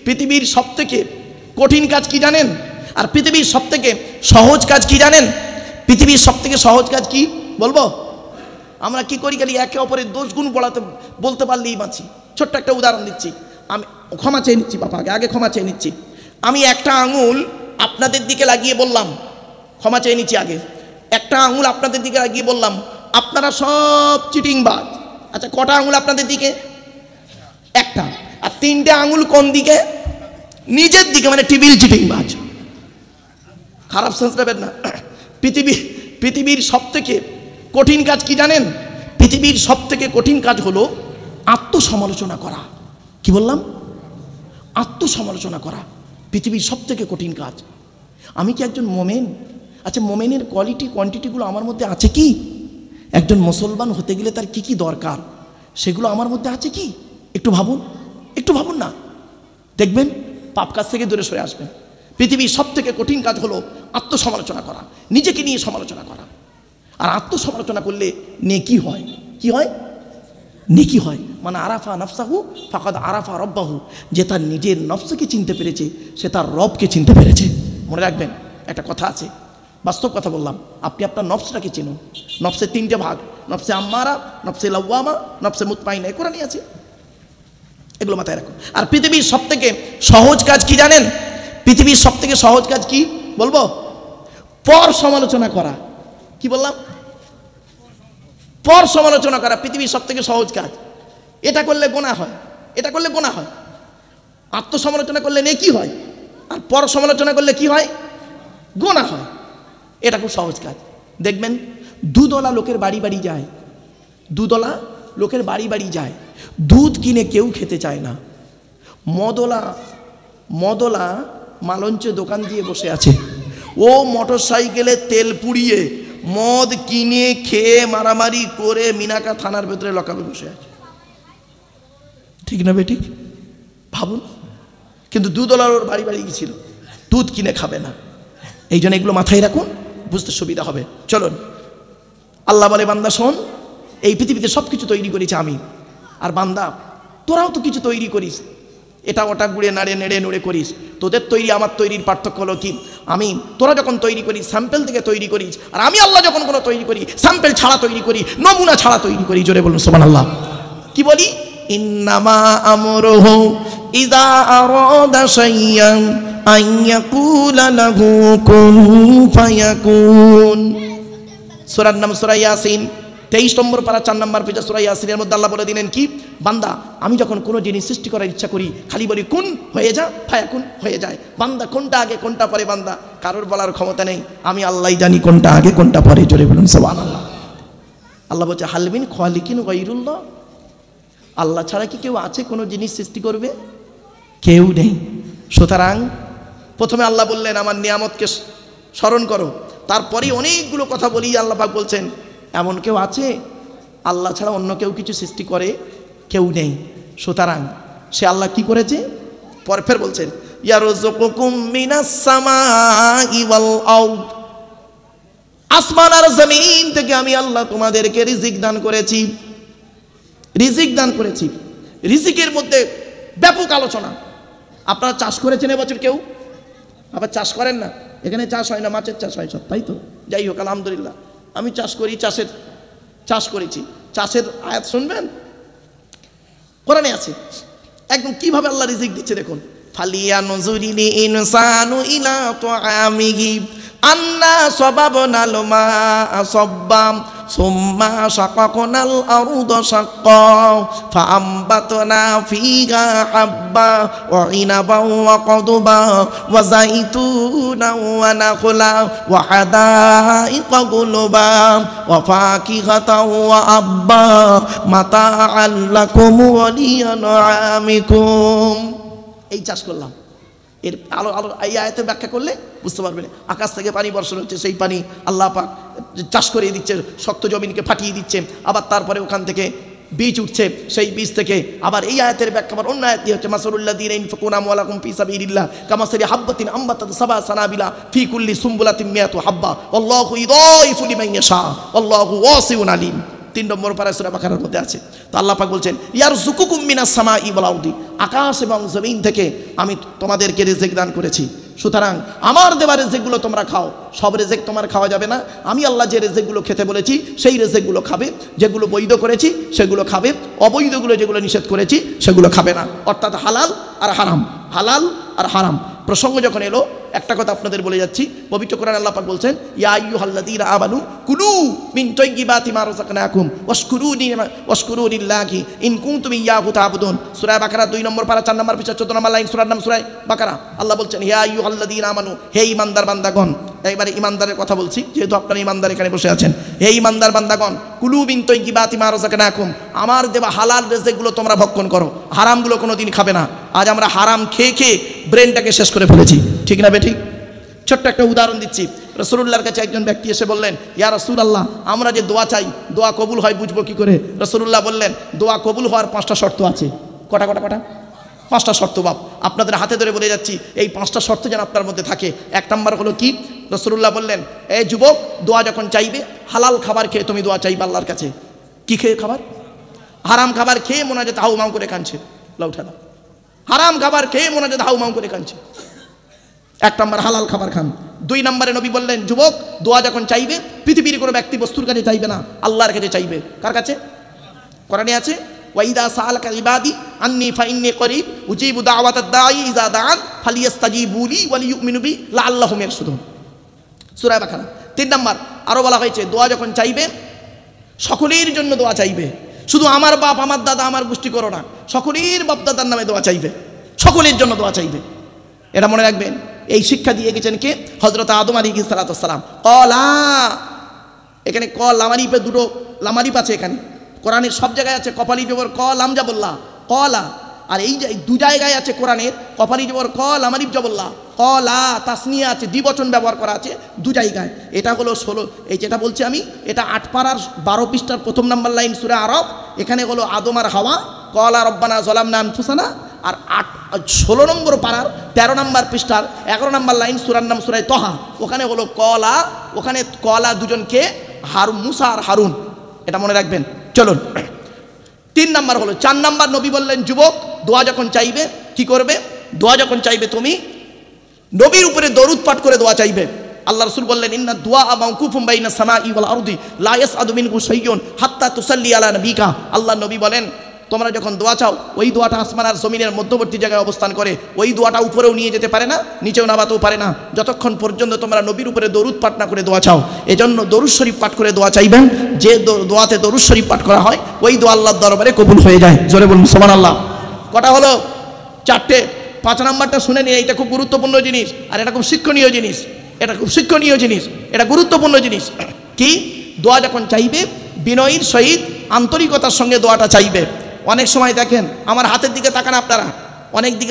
পৃথিবীর সবথেকে কঠিন কাজ কি জানেন? আর পৃথিবীর সবথেকে সহজ কাজ কি জানেন? পৃথিবীর সবথেকে সহজ কাজ কি বলবো? আমরা কি করি, খালি একে অপরের দোষ গুণ বলতে পারলেই বাঁচি। ছোট্ট একটা উদাহরণ দিচ্ছি, আমি ক্ষমা চেয়ে নিচ্ছি বাপাকে, আগে ক্ষমা চেয়ে নিচ্ছি। আমি একটা আঙুল আপনাদের দিকে লাগিয়ে বললাম, ক্ষমা চেয়ে নিচ্ছি আগে, একটা আঙুল আপনাদের দিকে লাগিয়ে বললাম আপনারা সব চিটিংবাজ। আচ্ছা, কটা আঙুল আপনাদের দিকে? একটা। আর তিনটে আঙুল কোন দিকে? নিজের দিকে, মানে টিবিল চিটিংবাজ। খারাপ সেন্স নেবেন না। পৃথিবীর সবথেকে কঠিন কাজ কি জানেন? পৃথিবীর সবথেকে কঠিন কাজ হলো আত্মসমালোচনা করা। কি বললাম? আত্মসমালোচনা করা পৃথিবীর সবথেকে কঠিন কাজ। আমি কি একজন মোমেন? আচ্ছা, মোমেনের কোয়ালিটি কোয়ান্টিটিগুলো আমার মধ্যে আছে কি? একজন মুসলমান হতে গেলে তার কি কি দরকার সেগুলো আমার মধ্যে আছে কি? একটু ভাবুন না, দেখবেন পাপ কাজ থেকে দূরে সরে আসবেন। পৃথিবীর সবথেকে কঠিন কাজ হলো আত্মসমালোচনা করা, নিজেকে নিয়ে সমালোচনা করা। আর আত্মসমালোচনা করলে নেকি হয়। কি হয়? নেকি হয়। মানে আরাফা নফসাহু ফাকাদ আরাফা রব্বাহু, যে তার নিজের নফসকে চিনতে পেরেছে সে তার রবকে চিনতে পেরেছে। মনে রাখবেন, একটা কথা আছে, বাস্তব কথা বললাম। আপনি আপনার নফসটাকে চিনুন। নফসের তিনটে ভাগ, নফসে আম্মারা, নফসে লাওয়ামা, নফসে মুতমাইনা। এই কোরআনে আছে, এগুলো মাথায় রাখুন। আর পৃথিবীর সবথেকে সহজ কাজ কি জানেন? পৃথিবীর সবথেকে সহজ কাজ কি বলবো? পর সমালোচনা করা। কি বললাম? পর সমালোচনা করা পৃথিবীর সবথেকে সহজ কাজ। এটা করলে গোনাহ হয়, এটা করলে গোনাহ হয়। আত্মসমালোচনা করলে নেকি হয়, আর পর সমালোচনা করলে কি হয়? গোনাহ হয়। এটা খুব সহজ কাজ। দেখবেন দুধওয়ালা লোকের বাড়ি বাড়ি যায়, দুধওয়ালা লোকের বাড়ি বাড়ি যায়, দুধ কিনে কেউ খেতে চায় না। মদলা মালঞ্চে দোকান দিয়ে বসে আছে, ও মোটর সাইকেলে তেল পুড়িয়ে মদ কিনে খেয়ে মারামারি করে মিনাকা থানার ভেতরে লকাবে বসে আছে। ঠিক না বেঠিক? ভাবুন। কিন্তু দুধওয়ালার ওর বাড়ি বাড়ি গিয়েছিল, দুধ কিনে খাবে না। এই জন্য এগুলো মাথায় রাখুন, বুঝতে সুবিধা হবে। চলুন, আল্লাহ বলে বান্দা শোন, এই পৃথিবীতে সব কিছু তৈরি করেছি আমি, আর বান্দা তোরাও তো কিছু তৈরি করিস, এটা ওটা গুড়ে নাড়ে নেড়ে নুড়ে করিস। তোদের তৈরি আমার তৈরির পার্থক্য হলো কি? তোরা যখন তৈরি করিস স্যাম্পেল থেকে তৈরি করিস, আর আমি আল্লাহ যখন কোনো তৈরি করি স্যাম্পেল ছাড়া তৈরি করি, নমুনা ছাড়া তৈরি করি। জোরে বলুন সুবহানাল্লাহ। কি বলি? ইন্নামা আমরুহু ইযা আরাদা শাইয়ান আন ইয়াকুলা লাহু কুন ফায়াকুন। সূরার নাম সূরা ইয়াসিন, 23 নম্বর পারা 4 নম্বর পেজে সূরা ইয়াসিনের মধ্যে আল্লাহ বলে দিলেন কি? বান্দা আমি যখন কোনো জিনিস সৃষ্টি করার ইচ্ছা করি খালি বলি কুন হয়ে যা, ফায়াকুন হয়ে যায়। বান্দা কোনটা আগে কোনটা পরে বান্দা কারোর বলার ক্ষমতা নেই, আমি আল্লাহই জানি কোনটা আগে কোনটা পরে। জোরে বলুন সুবহানাল্লাহ। আল্লাহ বলছে হালমিন খালিকিন গায়রুল্লাহ, আল্লাহ ছাড়া কি কেউ আছে কোনো জিনিস সৃষ্টি করবে? কেউ নেই। সুতরাং প্রথমে আল্লাহ বললেন আমার নিয়ামতকে স্মরণ করো, তারপরেই অনেকগুলো কথা বলি। আল্লাহ পাক বলছেন এমন কেউ আছে আল্লাহ ছাড়া অন্য কেউ কিছু সৃষ্টি করে? কেউ নেই। সুতরাং সে আল্লাহ কি করেছে? পরে ফের বলছেন ইয়ারযুকুকুম মিনাস সামাই ওয়াল আরদ, আসমান আর জমিন থেকে আমি আল্লাহ তোমাদেরকে রিজিক দান করেছি। রিজিক দান করেছি, রিজিকের মধ্যে ব্যাপক আলোচনা। আপনারা চাষ করেছেন এবছর? কেউ আবার চাষ করেন না? এখানে চাষ হয় না, মাছের চাষ হয় সব, তাই তো? যাই হোক আলহামদুলিল্লাহ, আমি চাষ করি, চাষ করেছি। চাষের আয়াত শুনবেন, কোরআনে আছে একদম কিভাবে আল্লাহ রিজিক দিচ্ছে দেখুন। ফালিয়ানজুরিল ইনসানু ইলা তুআমিহি আন্না সাবাবনাল মাআ সাব্বাম সুম্মা শাকাকনাল আরদা শাক্কা ফাআমবাতনা ফিহা হাব্বা ওয়া ইনাবান ওয়া কদবা ওয়া যাইতুনা ওয়া নাখলা ওয়া হাদাইকা গুলবা ওয়া ফাকিহাতাও ওয়া আব্বা মাতাআল লাকুম ওয়া লিআনআমিকুম। এই চাষ করলাম। এর আলো এই আয়াতে ব্যাখ্যা করলে বুঝতে পারবেন। আকাশ থেকে পানি বর্ষণ হচ্ছে, সেই পানি আল্লাহ পাক চাষ করে দিচ্ছে, শক্ত জমিনকে ফাটিয়ে দিচ্ছে। আবার তারপরে ওখান থেকে বীজ উঠছে, সেই বীজ থেকে আবার এই আয়াতের ব্যাখ্যা আবার অন্য আয়াত হচ্ছে মাসালুল্লাযীনা ইনফাকুনা আমওয়ালাকুম ফি সাবিলিল্লাহ কামাসালি হাববাতিন আম্বাতাত সাবআ সানাবিলা ফি কুল্লি সুমবুলাতিন মিয়াতু হাব্বা আল্লাহু ইদাইফু লিমান ইয়াশা আল্লাহু ওয়াসিউন আলিম। 3 নম্বর পারা সূরা বাকারার মধ্যে আছে। তো আল্লাহ পাক বলছেন ইয়ারযুকুকুম মিনাস সামাই ওয়াল আরদি, আকাশ এবং জমিন থেকে আমি তোমাদেরকে রিজিক দান করেছি। সুতরাং আমার দেওয়া রিজিকগুলো তোমরা খাও। সব রিজিক তোমার খাওয়া যাবে না। আমি আল্লাহ যে রিজিকগুলো খেতে বলেছি সেই রিজিকগুলো খাবে। যেগুলো বৈধ করেছি সেগুলো খাবে, অবৈধগুলো যেগুলো নিষেধ করেছি সেগুলো খাবে না। অর্থাৎ হালাল আর হারাম, হালাল আর হারাম। প্রসঙ্গ যখন এলো একটা কথা আপনাদের বলে যাচ্ছি। পবিত্র কোরআন আল্লাহ পাক বলছেন ইয়া আইয়ুহাল্লাযীনা আমানু কুলু মিন তাইয়্যিবাতি মা রাযাকনাকুম ওয়াশকুরু লিল্লাহি ইন কুনতুম ইয়্যাহু তা'বুদুন। সূরা বাকারা 2 নম্বর পারা 4 নম্বর পৃষ্ঠা 14 নম্বর লাইন, সূরার নাম সূরা বাকারা। আল্লাহ বলছেন ইয়া আইয়ুহাল্লাযীনা আমানু, হে ঈমানদার বান্দাগণ। এইবারে ঈমানদারের কথা বলছি, যেহেতু আপনারা ঈমানদার এখানে বসে আছেন। হে ঈমানদার বান্দাগণ, কুলু মিন তাইয়্যিবাতি মা রাযাকনাকুম, আমার দেওয়া হালাল রিজিকগুলো তোমরা ভক্ষণ করো, হারামগুলো কোনোদিন খাবে না। আজ আমরা হারাম খেয়ে খেয়ে ব্রেনটাকে শেষ করে ফেলেছি, ঠিক না বেঠিক? ছোট্ট একটা উদাহরণ দিচ্ছি। রাসূলুল্লাহর কাছে একজন ব্যক্তি এসে বললেন ইয়া রাসূলুল্লাহ, আমরা যে দোয়া চাই দোয়া কবুল হয় বুঝবো কি করে? রাসূলুল্লাহ বললেন দোয়া কবুল হওয়ার 5টা শর্ত আছে। কটা? 5টা শর্ত বাপ আপনাদের হাতে ধরে বলে যাচ্ছি। এই 5টা শর্ত যেন আপনার মধ্যে থাকে। 1 নম্বর হলো কি? রাসূলুল্লাহ বললেন এই যুবক, দোয়া যখন চাইবে হালাল খাবার খেয়ে তুমি দোয়া চাইবে আল্লাহর কাছে। কি খেয়ে খাবার? হারাম খাবার খেয়ে মোনাজাত হাউমাউ করে কাঁদছে, লাউঠা দাও। হারাম খাবার খেয়ে মোনাজাত হাউমাউ করে কাঁদছে। 1 নম্বর হালাল খাবার খান। 2 নম্বরে নবী বললেন যুবক, দোয়া যখন চাইবে পৃথিবীর কোনো ব্যক্তি বস্তুর কাছে চাইবে না, আল্লাহর কাছে চাইবে। কার কাছে? কোরআনে আছে ওয়াইদা সাআলাকা ইবাদি আন্নী ফাইন্নী করিব উজিবু দাওয়াতাদ দাঈ ইযা দাআন ফালিয়াস্তাজিবু লি ওয়া লিইউমিনু বি লাআল্লাহুম ইয়ারশুদুন। সূরা বাকারা। 3 নম্বর আরো বলা হয়েছে দোয়া যখন চাইবে সকলের জন্য দোয়া চাইবে। শুধু আমার বাপ আমার দাদা আমার গোষ্ঠী করো না, সকলের বাপ দাদার নামে দোয়া চাইবে, সকলের জন্য দোয়া চাইবে। এটা মনে রাখবেন। এই শিক্ষা দিয়ে গেছেন কে? হযরত আদম আলাইহিস সালাতু ওয়াস সালাম। কলা, এখানে ক লামারিপে 2টো লামারিপ আছে। এখানে কোরআনের সব জায়গায় আছে কপালি জবর ক লাম জাবল্লা কলা। আর এই 2 জায়গায় আছে কোরআনের কপালি জবর ক লামারিপ জবল্লা কলা, তাসনিয়া আছে, দ্বিবচন ব্যবহার করা আছে 2 জায়গায়। এটা হলো 16, এই যেটা বলছি আমি এটা 8 পারার 12 পৃষ্ঠার 1 নম্বর লাইন সূরা আরব। এখানে হলো আদম আর হাওয়া, কলা রব্বানা যালামনা আনফুসানা। আর 16 নম্বর পারার 13 নম্বর পৃষ্ঠার 11 নম্বর লাইন সূরার নাম সূরা তহা। ওখানে হলো কলা, ওখানে কলা দুজনকে মুসা আর হারুন। এটা মনে রাখবেন। চলুন 3 নম্বর হলো 4 নম্বর নবী বললেন যুবক, দোয়া যখন চাইবে কি করবে? দোয়া যখন চাইবে তুমি নবীর উপরে দরুদ পাঠ করে দোয়া চাইবে। আল্লাহ রাসূল বললেন ইন্না দুআ মাওকুফুম বাইনা সামাই ওয়াল আরদি লা ইয়াসআদু মিনহু শাইউন হাত্তা তুসাল্লি আলা নবিকা। আল্লাহ নবী বলেন তোমরা যখন দোয়া চাও ওই দোয়াটা আসমান আর জমিনের মধ্যবর্তী জায়গায় অবস্থান করে। ওই দোয়াটা উপরেও নিয়ে যেতে পারে না, নিচেও নামাতেও পারে না, যতক্ষণ পর্যন্ত তোমরা নবীর উপরে দরুদ পাঠ না করে দোয়া চাও। এজন্য দরুদ শরীফ পাঠ করে দোয়া চাইবেন। যে দোয়াতে দরুদ শরীফ পাঠ করা হয় ওই দোয়া আল্লাহর দরবারে কবুল হয়ে যায়। জোরে বলুন সুবহানাল্লাহ। কটা হলো? 4টে। 5 নম্বরটা শুনে নিয়ে, এটা খুব গুরুত্বপূর্ণ জিনিস আর এটা খুব শিক্ষণীয় জিনিস। এটা খুব শিক্ষণীয় জিনিস, এটা গুরুত্বপূর্ণ জিনিস। কি? দোয়া যখন চাইবে বিনয়ীর সহিত আন্তরিকতার সঙ্গে দোয়াটা চাইবে। অনেক সময় দেখেন, আমার হাতের দিকে তাকান আপনারা,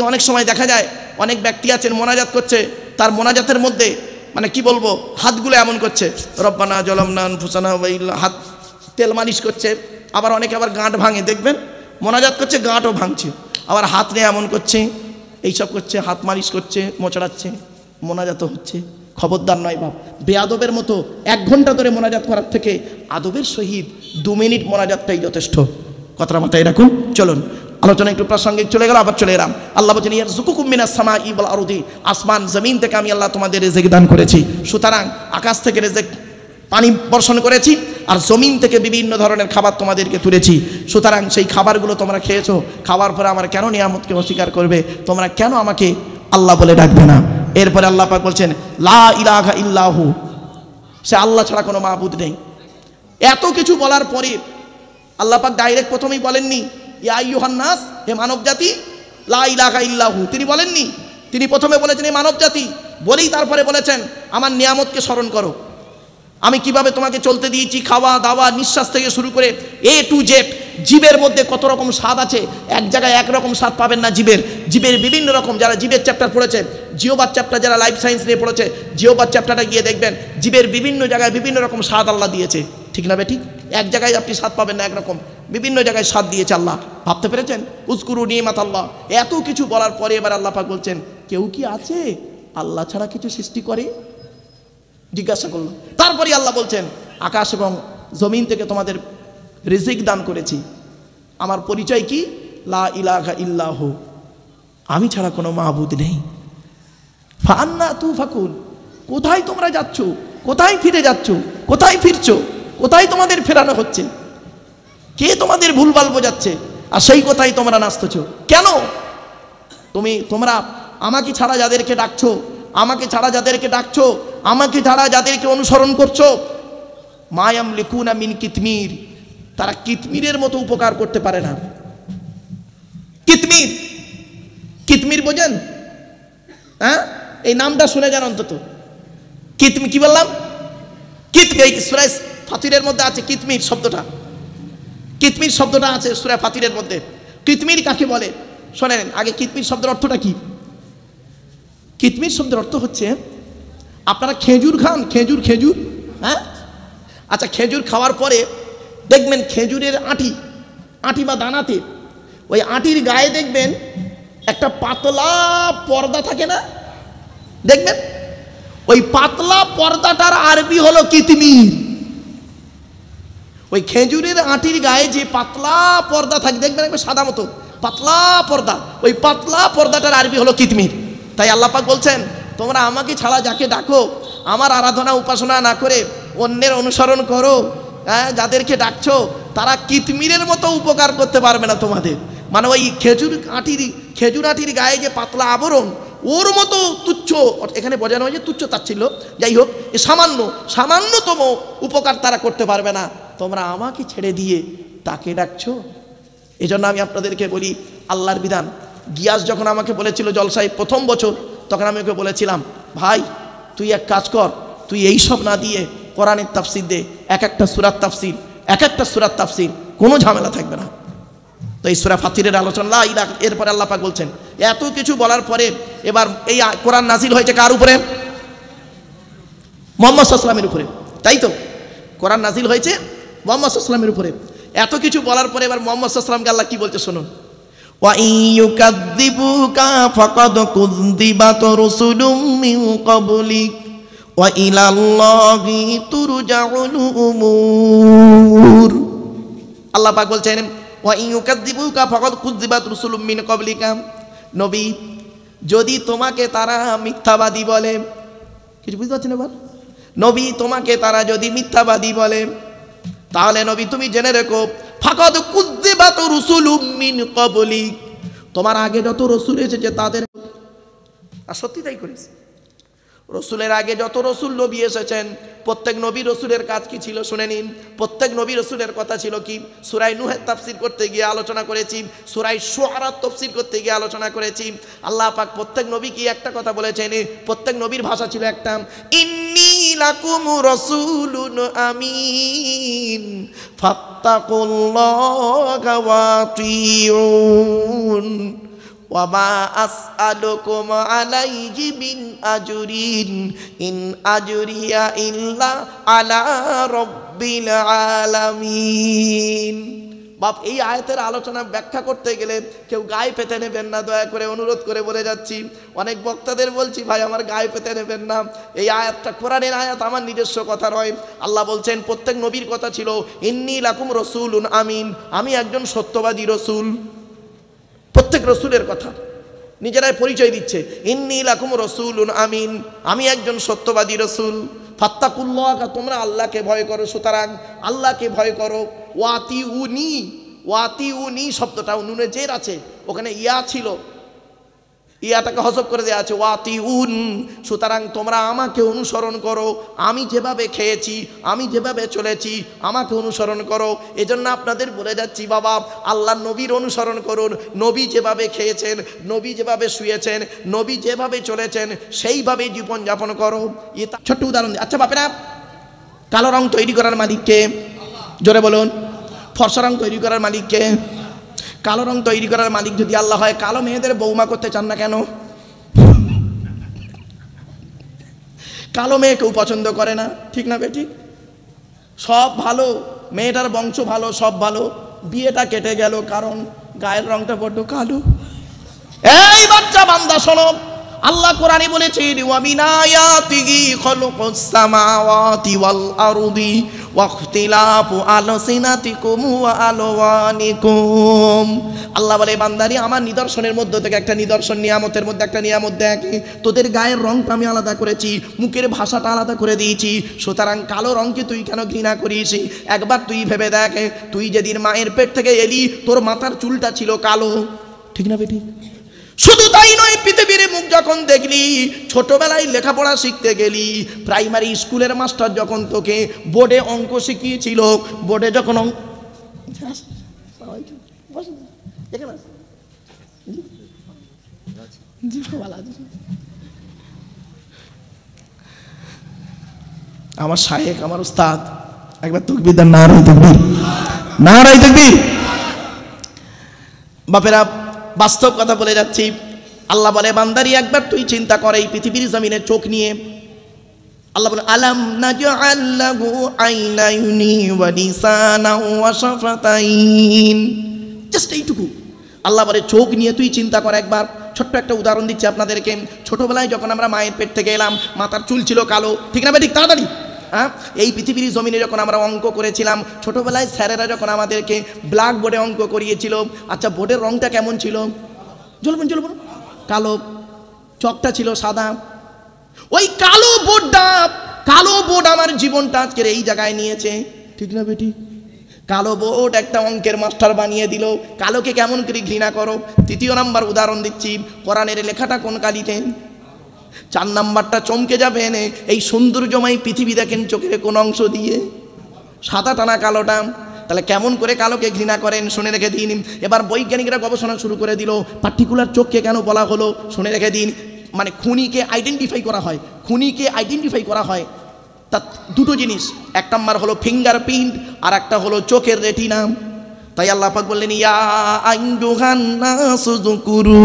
অনেক সময় দেখা যায় অনেক ব্যক্তি আছেন মোনাজাত করছে, তার মোনাজাতের মধ্যে মানে কি বলবো, হাতগুলো এমন করছে রব্বানা যালামনা আনফুসানা হাত তেল মালিশ করছে। আবার অনেকে আবার গাঁট ভাঙে, দেখবেন মোনাজাত করছে গাঁটও ভাঙছে, আবার হাত নিয়ে এমন করছে, এইসব করছে, হাত মালিশ করছে, মোচড়াচ্ছে, মোনাজাতও হচ্ছে। খবরদার নয় বাপ, বেয়াদবের মতো 1 ঘন্টা ধরে মোনাজাত করার থেকে আদবের সহিত 2 মিনিট মোনাজাতটাই যথেষ্ট। কথাটা মাথায় রাখুন। চলুন আলোচনা একটু প্রাসঙ্গিক চলে গেল, আবার চলে এলাম। আল্লাহ বলেন ইয়ারযুকুকুম মিনাস সামাই ওয়াল আরদি, আসমান জমিন থেকে আমি আল্লাহ তোমাদের রিজিক দান করেছি। সুতরাং আকাশ থেকে রিজিক পানি বর্ষণ করেছি আর জমিন থেকে বিভিন্ন ধরনের খাবার তোমাদেরকে তুলেছি। সুতরাং সেই খাবারগুলো তোমরা খেয়েছো, খাওয়ার পরে আমার কেন নিয়ামতকে অস্বীকার করবে? তোমরা কেন আমাকে আল্লাহ বলে ডাকবে না? এরপরে আল্লাহ পাক বলছেন লা ইলাহা ইল্লাহু, সে আল্লাহ ছাড়া কোনো মাবুদ নেই। এত কিছু বলার পরে আল্লাহ পাক ডাইরেক্ট প্রথমেই বলেননি ইয়া আইয়ুহান নাস, হে মানব জাতি, লা ইলাহা ইল্লাহু তিনি বলেননি। তিনি প্রথমে বলেছেন এই মানব জাতি, বলেই তারপরে বলেছেন আমার নিয়ামতকে স্মরণ করো। আমি কিভাবে তোমাকে চলতে দিয়েছি, খাওয়া দাওয়া নিঃশ্বাস থেকে শুরু করে A to Z। জীবের মধ্যে কত রকম স্বাদ আছে, এক জায়গায় একরকম স্বাদ পাবেন না। জীবের বিভিন্ন রকম, যারা জীবের চ্যাপ্টার পড়েছে, জিওবার চ্যাপ্টার যারা লাইফ সায়েন্স নিয়ে পড়েছে, জিওবার চ্যাপ্টারটা গিয়ে দেখবেন জীবের বিভিন্ন জায়গায় বিভিন্ন রকম স্বাদ আল্লাহ দিয়েছে। ঠিক না বেঠিক? এক জায়গায় আপনি স্বাদ পাবেন না একরকম, বিভিন্ন জায়গায় স্বাদ দিয়েছে আল্লাহ। ভাবতে পেরেছেন? উযকুরু নি'মাত আল্লাহ। এত কিছু বলার পরে এবার আল্লাহ পাক বলছেন কেউ কি আছে আল্লাহ ছাড়া কিছু সৃষ্টি করে? জিজ্ঞাসা করলো। তারপরে আল্লাহ বলছেন আকাশ এবং জমিন থেকে তোমাদের রিজিক দান করেছি। আমার পরিচয় কি? লা ইলাহা ইল্লাহ, আমি ছাড়া কোনো মাবুদ নেই। ফান্না তুফাকুন, কোথায় তোমরা যাচ্ছ? কোথায় ফিরে যাচ্ছ? কোথায় ফিরছো? কোথায় তোমাদের ফেরানো হচ্ছে? কে তোমাদের ভুলভাল বোঝাচ্ছে? আর সেই কথাই তোমরা নাচতেছো কেন? তোমরা আমাকে ছাড়া যাদেরকে ডাকছো, আমাকে ছাড়া যাদেরকে ডাকছো, আমাকে ছাড়া যাদেরকে অনুসরণ করছো, মায়াম লিকুনা মিন কিতমির, তারা কিতমিরের মতো উপকার করতে পারে না। কিতমির, কিতমির বোঝেন? হ্যাঁ, এই নামটা শুনে যান অন্তত। কিতমির কি বললাম? কিতমির সূরা ফাতিরের মধ্যে আছে কিতমির শব্দটা। কিতমির শব্দটা আছে সূরা ফাতিরের মধ্যে। কিতমির কাকে বলে শোনেন আগে। কিতমির শব্দের অর্থটা কি? কিতমির শব্দের অর্থ হচ্ছে, আপনারা খেজুর খান, খেজুর, খেজুর, হ্যাঁ, আচ্ছা, খেজুর খাওয়ার পরে দেখবেন খেজুরের আঁটি, আঁটি বা দানাতে, ওই আঁটির গায়ে দেখবেন একটা পাতলা পর্দা থাকে না? দেখবেন ওই পাতলা পর্দাটার আরবি হলো কিতমির। ওই খেজুরের আঁটির গায়ে যে পাতলা পর্দা থাকে দেখবেন একবার সাদা মতো পাতলা পর্দা, ওই পাতলা পর্দাটার আরবি হলো কিতমির। তাই আল্লাহ পাক বলছেন, তোমরা আমাকে ছাড়া যাকে ডাকো, আমার আরাধনা উপাসনা না করে অন্যের অনুসরণ করো, হ্যাঁ, যাদেরকে ডাকছো তারা কিতমিরের মতো উপকার করতে পারবে না তোমাদের। মানে ওই খেজুর আঁটির গায়ে যে পাতলা আবরণ, ওর মতো তুচ্ছ, এখানে বোঝানো হয় যে তুচ্ছ তাচ্ছিল্য, যাই হোক, সামান্যতম উপকার তারা করতে পারবে না। তোমরা আমাকে ছেড়ে দিয়ে তাকে ডাকছো। এই জন্য আমি আপনাদেরকে বলি, আল্লাহর বিধান। গিয়াস যখন আমাকে বলেছিল জলসায় প্রথম বছর, তখন আমি ওকে বলেছিলাম, ভাই তুই এক কাজ কর, তুই এই সব না দিয়ে কোরআনের তাফসির দে, এক একটা সূরার তাফসির, এক একটা সূরার তাফসির, কোনো ঝামেলা থাকবে না। তো এই সূরা ফাতিরের আলোচনা, এরপরে আল্লাহ পাক বলছেন, এত কিছু বলার পরে এবার এই কোরআন নাজিল হয়েছে কার উপরে? মুহাম্মদ সাল্লাল্লাহু আলাইহি ওয়াসাল্লামের উপরে, তাই তো? কোরআন নাজিল হয়েছে মুহাম্মদ সাল্লাল্লাহু আলাইহি ওয়াসাল্লামের উপরে। এত কিছু বলার পরে এবার মুহাম্মদ সাল্লাল্লাহু আলাইহি ওয়াসাল্লামকে আল্লাহ কি বলছে শুনুন। ওয়া ইয়ুকাযযিবুকা ফাকাদ কুযযিবাত রাসূলুম মিন ক্বাবলিক ওয়া ইলাল্লাহি তুরজাউল উমুর। আল্লাহ পাক বলছেন, ওয়া ইয়ুকাযযিবুকা ফাকাদ কুযযিবাত রাসূলুম মিন ক্বাবলিকা, নবী যদি তোমাকে তারা মিথ্যাবাদী বলে, কিছু বুঝতে পারছেন এবার? নবী তোমাকে তারা যদি মিথ্যাবাদী বলে, তাহলে নবী তুমি জেনে রেখো, ফাকাদ কুযযিবাত রাসূলুম মিন ক্বাবলিক, তোমার আগে যত রাসূল এসেছে তাদের, আর সত্যি তাই করেছে, রসুলের আগে যত রসুল নবী এসেছেন, প্রত্যেক নবী রসুলের কাজ কি ছিল শুনে নিন। প্রত্যেক নবী রসুলের কথা ছিল কি? সূরা নূহের তাফসীর করতে গিয়ে আলোচনা করেছি, সূরা শুআরার তাফসীর করতে গিয়ে আলোচনা করেছি। আল্লাহ পাক প্রত্যেক নবী কি একটা কথা বলেছেন, প্রত্যেক নবীর ভাষা ছিল একটা, ইন্নী লাকুম রাসূলুন আমিন ফাত্তাকুল্লাহা ওয়া আতিউন ওয়ামা আসআলুকুম আলাইহি মিন আজরিন ইন আজরিয়া ইল্লা আলা রাব্বিল আলামিন। বাপ, এই আয়াতের আলোচনা ব্যাখ্যা করতে গেলে কেউ গায়ে পেতে নেবেন না, দয়া করে অনুরোধ করে বলে যাচ্ছি। অনেক বক্তাদের বলছি, ভাই আমার গায়ে পেতে নেবেন না, এই আয়াতটা কোরআনের আয়াত, আমার নিজস্ব কথা নয়। আল্লাহ বলছেন প্রত্যেক নবীর কথা ছিল, ইন্নী লাকুম রাসূলুন আমিন, আমি একজন সত্যবাদী রসুল। প্রত্যেক রসুলের কথা নিজেরাই পরিচয় দিচ্ছে, ইন্নী লাকুম রাসূলুন আমিন, আমি একজন সত্যবাদী রসুল। ফাত্তাকুল্লাহ, তোমরা আল্লাহকে ভয় করো, সুতরাং আল্লাহকে ভয় করো। ওয়াতিউনি, ওয়াতিউনি শব্দটা নুনে জের আছে, ওখানে ইয়া ছিল, ইয়াটাকে হযফ করে দেওয়া আছে, ওয়াতিউন, সুতরাং তোমরা আমাকে অনুসরণ করো, আমি যেভাবে খেয়েছি, আমি যেভাবে চলেছি, আমাকে অনুসরণ করো। এজন্য আপনাদের বলে যাচ্ছি বাবা, আল্লাহর নবীর অনুসরণ করুন। নবী যেভাবে খেয়েছেন, নবী যেভাবে শুয়েছেন, নবী যেভাবে চলেছেন, সেইভাবে জীবনযাপন করো। ছোট্ট উদাহরণ, আচ্ছা বাপেরা, কালো রং তৈরি করার মালিককে? জোরে বলুন। ফর্সা রং তৈরি করার মালিককে? কালো রং তৈরি করার মালিক যদি আল্লাহ হয়, কালো মেয়েদের বৌমা করতে চান না কেন? কালো মেয়ে কেউ পছন্দ করে না, ঠিক না বেটি? সব ভালো, মেয়েটার বংশ ভালো, সব ভালো, বিয়েটা কেটে গেল কারণ গায়ের রংটা বড্ড কালো। এই বাচ্চা বান্দা শোনো, আল্লাহ কোরআনে বলেছেন ওয়া মিন আয়াতিহি খালুকুস সামাওয়াতি ওয়াল আরদি ওয়া ইখতিলাফু আলসিনাতিকুম ওয়া আলওয়ানিকুম। আল্লাহ বলে বান্দারি আমার নিদর্শনের মধ্যে থেকে একটা নিদর্শন, নিয়ামতের মধ্যে একটা নিয়ামত দেখ, তোদের গায়ের রংটা আমি আলাদা করেছি, মুখের ভাষাটা আলাদা করে দিয়েছি, সুতরাং কালো রংকে তুই কেন ঘৃণা করিস? একবার তুই ভেবে দেখ, তুই যেদিন মায়ের পেট থেকে এলি তোর মাথার চুলটা ছিল কালো, ঠিক না বেটি? শুধু তাই নয়, পৃথিবীর মুখ যখন দেখলি, ছোটবেলায় লেখাপড়া শিখতে গেলি, প্রাইমারি স্কুলের মাস্টার যখন তোকে বোর্ডে অঙ্ক শিখিয়েছিল, বোর্ডে যখন আমার শায়েখ, আমার উস্তাদ, একবার তাকবীর দেন, নারায়ে তাকবীর, নারায়ে তাকবীর। বাপেরা বাস্তব কথা বলে যাচ্ছি। আল্লাহ বলে বান্দারি একবার তুই চিন্তা কর এই পৃথিবীর জমিনের চোখ নিয়ে। আল্লাহ বলে আলাম নাজআল লাহু আইনাইনি ওয়া লিসানাও ওয়া শাফাতাইন, জাস্ট এইটুকু। আল্লাহ বলে চোখ নিয়ে তুই চিন্তা কর একবার। ছোট্ট একটা উদাহরণ দিচ্ছি আপনাদেরকে। ছোটবেলায় যখন আমরা মায়ের পেট থেকে এলাম, মাথার চুল ছিল কালো, ঠিক না? ঠিক তাড়াতাড়ি এই পৃথিবীর জমিনে যখন আমরা অঙ্ক করেছিলাম, ছোটবেলায় স্যারেরা যখন আমাদেরকে ব্ল্যাক বোর্ডে অঙ্ক করিয়েছিল, আচ্ছা বোর্ডের রংটা কেমন ছিল? জ্বলবেন জ্বলবেন, কালো, চকটা ছিল সাদা। ওই কালো বোর্ড আমার জীবনটা আজকের এই জায়গায় নিয়েছে, ঠিক না বেটি? কালো বোর্ড একটা অঙ্কের মাস্টার বানিয়ে দিল। কালোকে কেমন করে ঘৃণা করো। তৃতীয় নাম্বার উদাহরণ দিচ্ছি, কোরআনের লেখাটা কোন কালিতে? 4 নাম্বারটা চমকে যাবেন, এই সৌন্দর্যময় পৃথিবী দেখেন চোখের কোন অংশ দিয়ে? সাদা টানা কালোটা। তাহলে কেমন করে কালোকে ঘৃণা করেন শুনে রেখে দিন। এবার বৈজ্ঞানিকরা গবেষণা শুরু করে দিল, পার্টিকুলার চোখকে কেন বলা হলো শুনে রেখে দিন। মানে খুনিকে আইডেন্টিফাই করা হয়, তার দুটো জিনিস, 1 নাম্বার হলো ফিঙ্গারপ্রিন্ট আর একটা হলো চোখের রেটিনা। তাই আল্লাহ পাক বললেন ইয়া আইয়ুহান নাসু যকুরু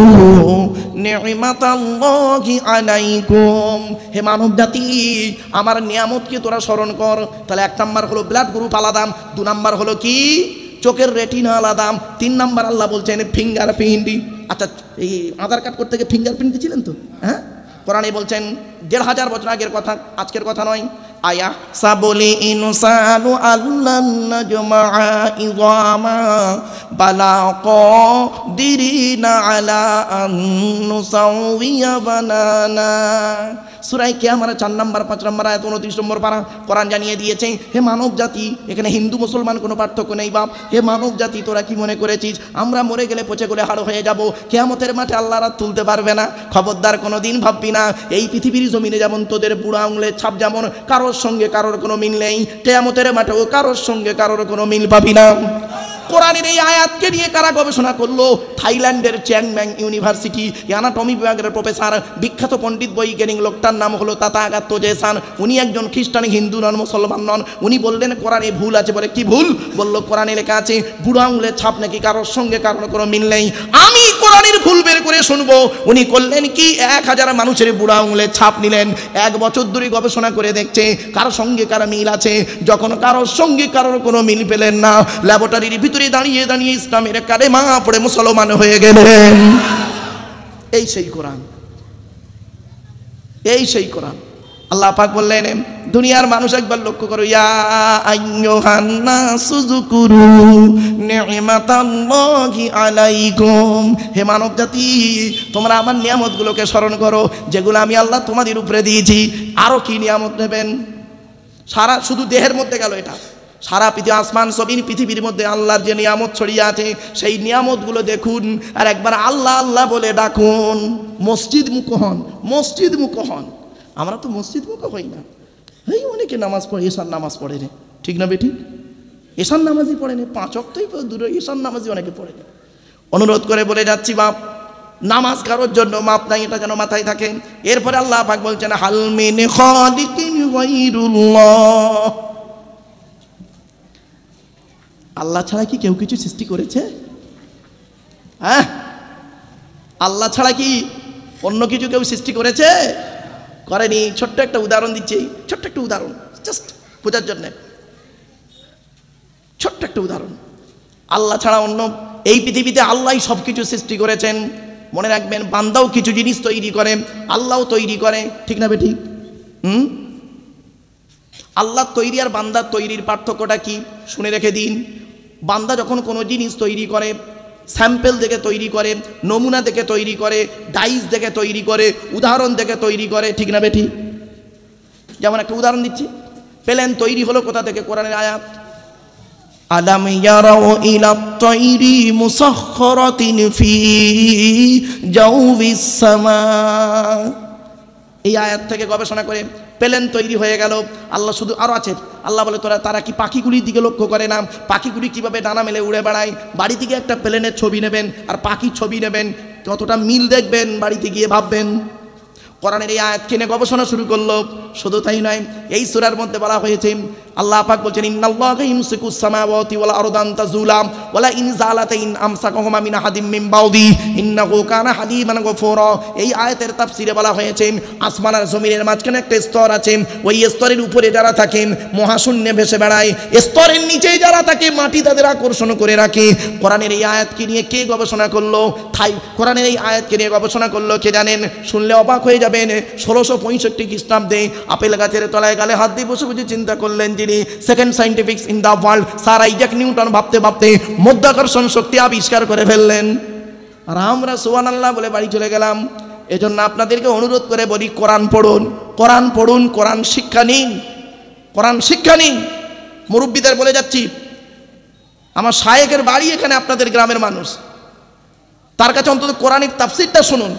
নি'মাতাল্লাহি আলাইকুম, হে মানব জাতি আমার নিয়ামতকে তোরা স্মরণ কর। তাহলে 1 নাম্বার হলো ব্লাড গ্রুপ আলাদা, 2 নাম্বার হলো কি? চোখের রেটিনা আলাদা, 3 নাম্বার আল্লাহ বলছেন ফিঙ্গারপ্রিন্ট। আচ্ছা এই আধার কার্ড করতে গিয়ে ফিঙ্গারপ্রিন্ট দিয়েছিলেন তো? হ্যাঁ, কোরআনে বলছেন 1500 বছর আগের কথা, আজকের কথা নয়। আয়া সাবলি ইনসানু আল্লান নাজমাআ ইযামা বালা কাদিরিনা আলা আন নুসাউইয়া বানানা। সূরা কিয়ামার 4 নাম্বার 5 নাম্বার আয়াত 29 নম্বর পারা কোরআন জানিয়ে দিয়েছে, হে মানব জাতি, এখানে হিন্দু মুসলমান কোনো পার্থক্য নেই বাপ। হে মানব জাতি তোরা কি মনে করেছিস আমরা মরে গেলে পচে গেলে হাড় হয়ে যাব, কিয়ামতের মাঠে আল্লাহ রাত তুলতে পারবে না? খবরদার কোনো দিন ভাববি না। এই পৃথিবীর জমিনে যেমন তোদের বুড়া আঙুলের ছাপ যেমন কারোর সঙ্গে কারোর কোনো মিল নেই, কিয়ামতের মাঠেও কারোর সঙ্গে কারোর কোনো মিল পাবি না। কোরআনের এই আয়াতকে নিয়ে কারা গবেষণা করলো? থাইল্যান্ডের চ্যাংম্যাং ইউনিভার্সিটি অ্যানাটমি বিভাগের প্রফেসর, বিখ্যাত পণ্ডিত বৈজ্ঞানিক লোকটার নাম হলো তাথাগাত জেসান। উনি একজন খ্রিস্টান, হিন্দু নন, মুসলমান নন। উনি বললেন কোরআনে ভুল আছে। বলে কি ভুল? বললো কোরআনে লেখা আছে বুড়ো আঙুলের ছাপ নাকি কারোর সঙ্গে কারোর কোনো মিল নেই। আমি কোরআনের ভুল বের করে শুনবো। উনি করলেন কি, 1000 মানুষের বুড়ো আঙুলের ছাপ নিলেন, 1 বছর ধরে গবেষণা করে দেখছে কারোর সঙ্গে কারো মিল আছে। যখন কারোর সঙ্গে কারোর কোনো মিল পেলেন না, ল্যাবরেটরির ভিতরে দাঁড়িয়ে দাঁড়িয়ে ইসলামের কালেমা পড়ে মুসলমান হয়ে গেলেন। এই সেই কোরআন, এই সেই কোরআন। আল্লাহ পাক বললেন দুনিয়ার মানুষ একবার লক্ষ্য করো, ইয়া আইয়ুহান নাসু যকুরু নি'মাতাল্লাহি আলাইকুম, হে মানব জাতি তোমরা আমার নিয়ামতগুলোকে স্মরণ করো যেগুলো আমি আল্লাহ তোমাদের উপরে দিয়েছি। আরো কি নিয়ামত নেবেন? সারা শুধু দেহের মধ্যে গেল এটা, সারা পৃথিবী আসমান জমিন পৃথিবীর মধ্যে আল্লাহর যে নিয়ামত ছড়িয়ে আছে সেই নিয়ামতগুলো দেখুন আর একবার আল্লাহ আল্লাহ বলে ডাকুন। মসজিদ মুখ হন, মসজিদ মুখ হন। আমরা তো মসজিদ মুখ হই না। এই অনেকে নামাজ পড়ে, এশার নামাজ পড়ে রে, ঠিক না বেটি? এশার নামাজই পড়ে না, 5 ওয়াক্তই দূরে এশার নামাজই অনেকে পড়ে না। অনুরোধ করে বলে যাচ্ছি বাপ, নামাজ কারোর জন্য মাপ নাই, এটা যেন মাথায় থাকে। এরপরে আল্লাহ পাক বলছেন হাল মিন খালিকিন গায়রুল্লাহ, আল্লাহ ছাড়া কি কেউ কিছু সৃষ্টি করেছে? হ্যাঁ, আল্লাহ ছাড়া কি অন্য কিছু কেউ সৃষ্টি করেছে? করেনি। ছোট্ট একটা উদাহরণ দিচ্ছি, ছোট্ট একটা উদাহরণ, জাস্ট বোঝার জন্য ছোট্ট একটা উদাহরণ। আল্লাহ ছাড়া অন্য, এই পৃথিবীতে আল্লাহই সব কিছু সৃষ্টি করেছেন। মনে রাখবেন, বান্দাও কিছু জিনিস তৈরি করে, আল্লাহও তৈরি করে, ঠিক না বেঠিক? আল্লাহ তৈরি আর বান্দার তৈরির পার্থক্যটা কি শুনে রেখে দিন। বান্দা যখন কোনো জিনিস তৈরি করে, স্যাম্পেল দেখে তৈরি করে, নমুনা দেখে তৈরি করে, ডাইস দেখে তৈরি করে, উদাহরণ দেখে তৈরি করে, ঠিক না বেঠিক? যেমন একটা উদাহরণ দিচ্ছি, প্লেন তৈরি হলো কোথা থেকে? কোরআনের আয়াত, আলাম ইয়ারাউ ইলাত তাইরি মুসাখখারাতিন ফি জাওবিস সামা। এই আয়াত থেকে গবেষণা করে প্লেন তৈরি হয়ে গেল। আল্লাহ শুধু আরও আছে, আল্লাহ বলে তারা কি পাখিগুলির দিকে লক্ষ্য করে না? পাখিগুলি কিভাবে ডানা মেলে উড়ে বেড়ায়। বাড়ি থেকে একটা প্লেনের ছবি নেবেন আর পাখির ছবি নেবেন, কতটা মিল দেখবেন, বাড়িতে গিয়ে ভাববেন। কোরআনের এই আয়াত কিনে গবেষণা শুরু করলো। শুধু তাই নয়, এই সূরার মধ্যে বলা হয়েছে, আল্লাহ পাক বলছেন, ইন্নাল্লাহা ইউমসিকুস সামাওয়াতি ওয়াল আরদা আন তাযুলা ওয়ালা ইন যালাতা ইন আমসাকাহুমা মিন আহাদিম মিন বাউদি ইন্নাহু কানা হালিমান গফুরা। এই আয়াতের তাফসিরে বলা হয়েছে, আসমান আর জমিনের মাঝখানে একটা স্তর আছে, ওই স্তরের উপরে যারা থাকে মহাশূন্যে ভেসে বেড়ায়, স্তরের নিচে যারা থাকে মাটি তাদের আকর্ষণ করে রাখে। কোরআনের এই আয়াতকে নিয়ে কে গবেষণা করলো? কোরআনের এই আয়াতকে নিয়ে গবেষণা করলো কে জানেন? শুনলে অবাক হয়ে যাবেন। 1665 খ্রিস্টাব্দে আপেল গাছের তলায় গালে হাত দিয়ে বসে বসে চিন্তা করলেন যিনি, second scientific in the world, sir Isaac Newton ভাবতে ভাবতে মাধ্যাকর্ষণ শক্তি আবিষ্কার করে ফেললেন। আর আমরা সুবহানাল্লাহ বলে বাড়ি চলে গেলাম। এজন্য আপনাদেরকে অনুরোধ করে বলি, কোরআন পড়ুন, কোরআন পড়ুন, কোরআন শিক্ষা নিন, কোরআন শিক্ষা নিন। মুরব্বীদের বলে যাচ্ছি, আমার শায়েখের বাড়ি এখানে, আপনাদের গ্রামের মানুষ, তার কাছে অন্তত কোরআনের তাফসীরটা শুনুন।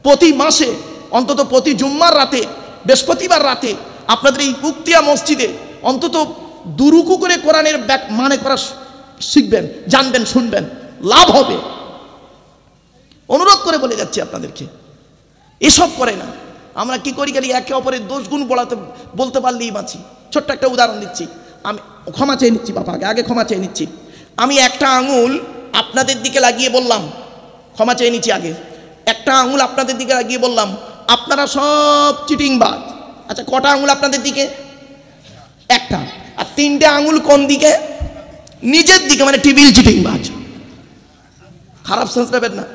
প্রতি মাসে অন্তত প্রতি জুম্মার রাতে, বৃহস্পতিবার রাতে আপনাদের এই উক্তিয়া মসজিদে অন্তত দুরুকু করে কোরআনের মানে করা শিখবেন, জানবেন, শুনবেন, লাভ হবে। অনুরোধ করে বলে যাচ্ছি আপনাদেরকে, এসব করে না। আমরা কি করি, গেলে একে অপরের দোষ গুণ বলতে পারলেই বাঁচি। ছোট্ট একটা উদাহরণ দিচ্ছি, আমি ক্ষমা চেয়ে নিচ্ছি বাবাকে, আগে ক্ষমা চেয়ে নিচ্ছি। আমি একটা আঙুল আপনাদের দিকে লাগিয়ে বললাম, ক্ষমা চেয়ে নিচ্ছি আগে, একটা আঙুল আপনাদের দিকে লাগিয়ে বললাম আপনারা সব চিটিংবাজ। আচ্ছা, কটা আঙুল আপনাদের দিকে? একটা। আর 3টে আঙুল কোন দিকে? নিজের দিকে, মানে টিবিল চিটিংবাজ। খারাপ সেন্স নেবেন না।